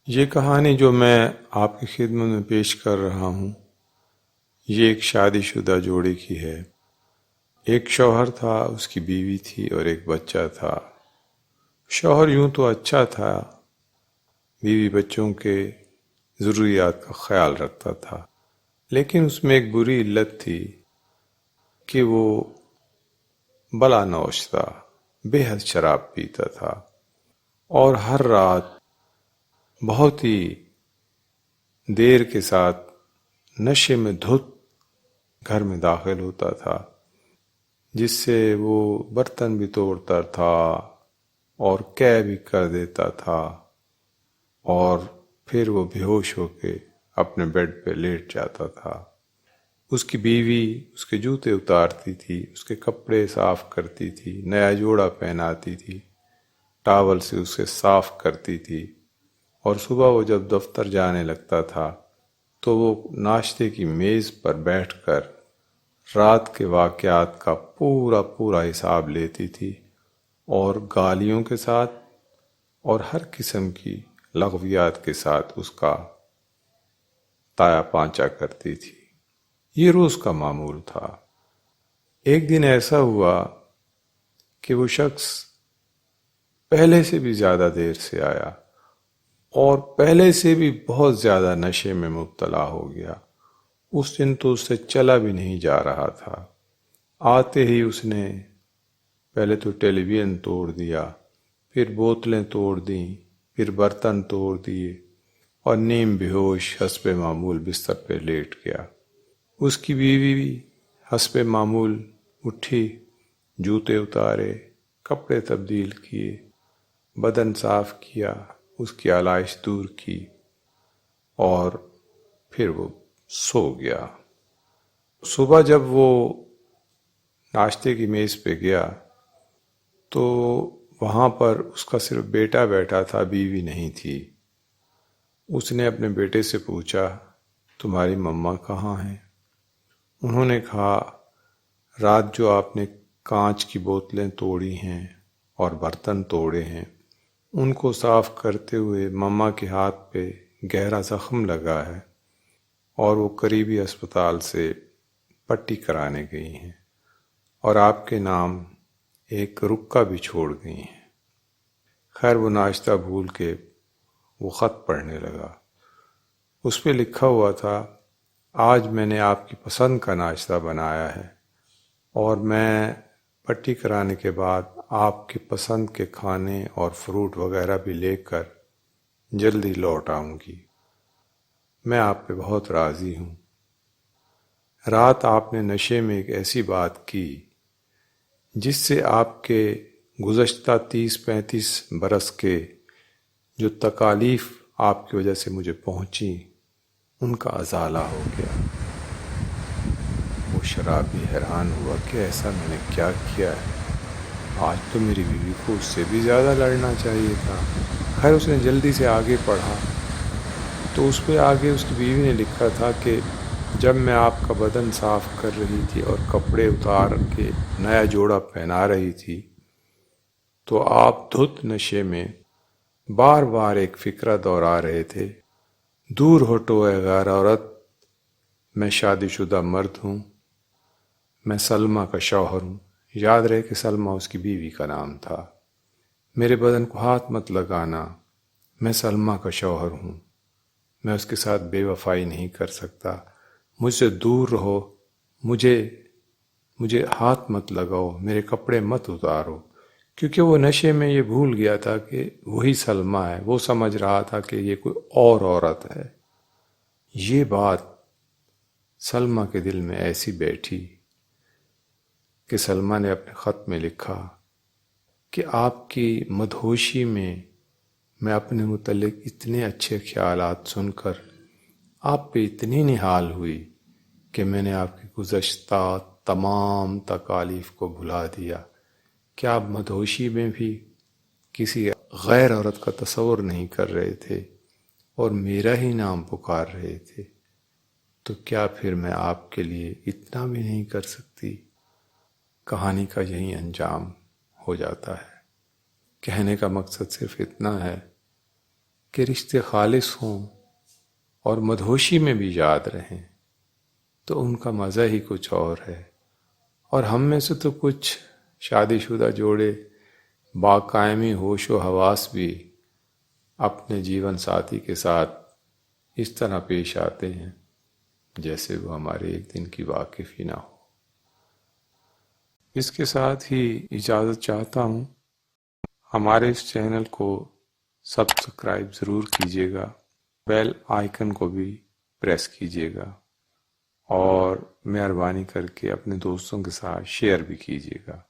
یہ کہانی جو میں آپ کی خدمت میں پیش کر رہا ہوں، یہ ایک شادی شدہ جوڑے کی ہے۔ ایک شوہر تھا، اس کی بیوی تھی اور ایک بچہ تھا۔ شوہر یوں تو اچھا تھا، بیوی بچوں کے ضروریات کا خیال رکھتا تھا، لیکن اس میں ایک بری علت تھی کہ وہ بلا نوش تھا، بے حد شراب پیتا تھا اور ہر رات بہت ہی دیر کے ساتھ نشے میں دھت گھر میں داخل ہوتا تھا، جس سے وہ برتن بھی توڑتا تھا اور قے بھی کر دیتا تھا، اور پھر وہ بے ہوش ہو کے اپنے بیڈ پہ لیٹ جاتا تھا۔ اس کی بیوی اس کے جوتے اتارتی تھی، اس کے کپڑے صاف کرتی تھی، نیا جوڑا پہناتی تھی، ٹاول سے اسے صاف کرتی تھی، اور صبح وہ جب دفتر جانے لگتا تھا تو وہ ناشتے کی میز پر بیٹھ کر رات کے واقعات کا پورا حساب لیتی تھی اور گالیوں کے ساتھ اور ہر قسم کی لغویات کے ساتھ اس کا تایا پانچا کرتی تھی۔ یہ روز کا معمول تھا۔ ایک دن ایسا ہوا کہ وہ شخص پہلے سے بھی زیادہ دیر سے آیا اور پہلے سے بھی بہت زیادہ نشے میں مبتلا ہو گیا۔ اس دن تو اس سے چلا بھی نہیں جا رہا تھا۔ آتے ہی اس نے پہلے تو ٹیلی ویژن توڑ دیا، پھر بوتلیں توڑ دیں، پھر برتن توڑ دیے اور نیم بے ہوش حسب معمول بستر پہ لیٹ گیا۔ اس کی بیوی بھی حسب معمول اٹھی، جوتے اتارے، کپڑے تبدیل کیے، بدن صاف کیا، اس کی آلائش دور کی اور پھر وہ سو گیا۔ صبح جب وہ ناشتے کی میز پہ گیا تو وہاں پر اس کا صرف بیٹا بیٹھا تھا، بیوی نہیں تھی۔ اس نے اپنے بیٹے سے پوچھا، تمہاری مما کہاں ہیں؟ انہوں نے کہا، رات جو آپ نے کانچ کی بوتلیں توڑی ہیں اور برتن توڑے ہیں، ان کو صاف کرتے ہوئے مما کے ہاتھ پہ گہرا زخم لگا ہے اور وہ قریبی اسپتال سے پٹی کرانے گئی ہیں اور آپ کے نام ایک رکا بھی چھوڑ گئی ہیں۔ خیر وہ ناشتہ بھول کے وہ خط پڑھنے لگا۔ اس پہ لکھا ہوا تھا، آج میں نے آپ کی پسند کا ناشتہ بنایا ہے اور میں پٹی کرانے کے بعد آپ کی پسند کے کھانے اور فروٹ وغیرہ بھی لے کر جلدی لوٹ آؤں گی۔ میں آپ پہ بہت راضی ہوں۔ رات آپ نے نشے میں ایک ایسی بات کی جس سے آپ کے گزشتہ 30-35 برس کے جو تکالیف آپ کی وجہ سے مجھے پہنچی، ان کا ازالہ ہو گیا۔ وہ شرابی حیران ہوا کہ ایسا میں نے کیا کیا ہے؟ آج تو میری بیوی کو اس سے بھی زیادہ لڑنا چاہیے تھا۔ خیر اس نے جلدی سے آگے پڑھا تو اس پہ آگے اس کی بیوی نے لکھا تھا کہ جب میں آپ کا بدن صاف کر رہی تھی اور کپڑے اتار کے نیا جوڑا پہنا رہی تھی تو آپ دھت نشے میں بار بار ایک فکرہ دہرا رہے تھے، دور ہٹو اے غیر عورت، میں شادی شدہ مرد ہوں، میں سلمیٰ کا شوہر ہوں۔ یاد رہے کہ سلمیٰ اس کی بیوی کا نام تھا۔ میرے بدن کو ہاتھ مت لگانا، میں سلمیٰ کا شوہر ہوں، میں اس کے ساتھ بے وفائی نہیں کر سکتا، مجھ سے دور رہو، مجھے ہاتھ مت لگاؤ، میرے کپڑے مت اتارو۔ کیونکہ وہ نشے میں یہ بھول گیا تھا کہ وہی سلمیٰ ہے، وہ سمجھ رہا تھا کہ یہ کوئی اور عورت ہے۔ یہ بات سلمیٰ کے دل میں ایسی بیٹھی کہ سلمیٰ نے اپنے خط میں لکھا کہ آپ کی مدہوشی میں اپنے متعلق اتنے اچھے خیالات سن کر آپ پہ اتنی نہال ہوئی کہ میں نے آپ کی گزشتہ تمام تکالیف کو بھلا دیا کہ آپ مدہوشی میں بھی کسی غیر عورت کا تصور نہیں کر رہے تھے اور میرا ہی نام پکار رہے تھے، تو کیا پھر میں آپ کے لیے اتنا بھی نہیں کر سکتی؟ کہانی کا یہی انجام ہو جاتا ہے۔ کہنے کا مقصد صرف اتنا ہے کہ رشتے خالص ہوں اور مدہوشی میں بھی یاد رہیں تو ان کا مزہ ہی کچھ اور ہے۔ اور ہم میں سے تو کچھ شادی شدہ جوڑے باقائمی ہوش و حواس بھی اپنے جیون ساتھی کے ساتھ اس طرح پیش آتے ہیں جیسے وہ ہمارے ایک دن کی واقف ہی نہ ہو۔ اس کے ساتھ ہی اجازت چاہتا ہوں، ہمارے اس چینل کو سبسکرائب ضرور کیجیے گا، بیل آئیکن کو بھی پریس کیجیے گا، اور مہربانی کر کے اپنے دوستوں کے ساتھ شیئر بھی کیجیے گا۔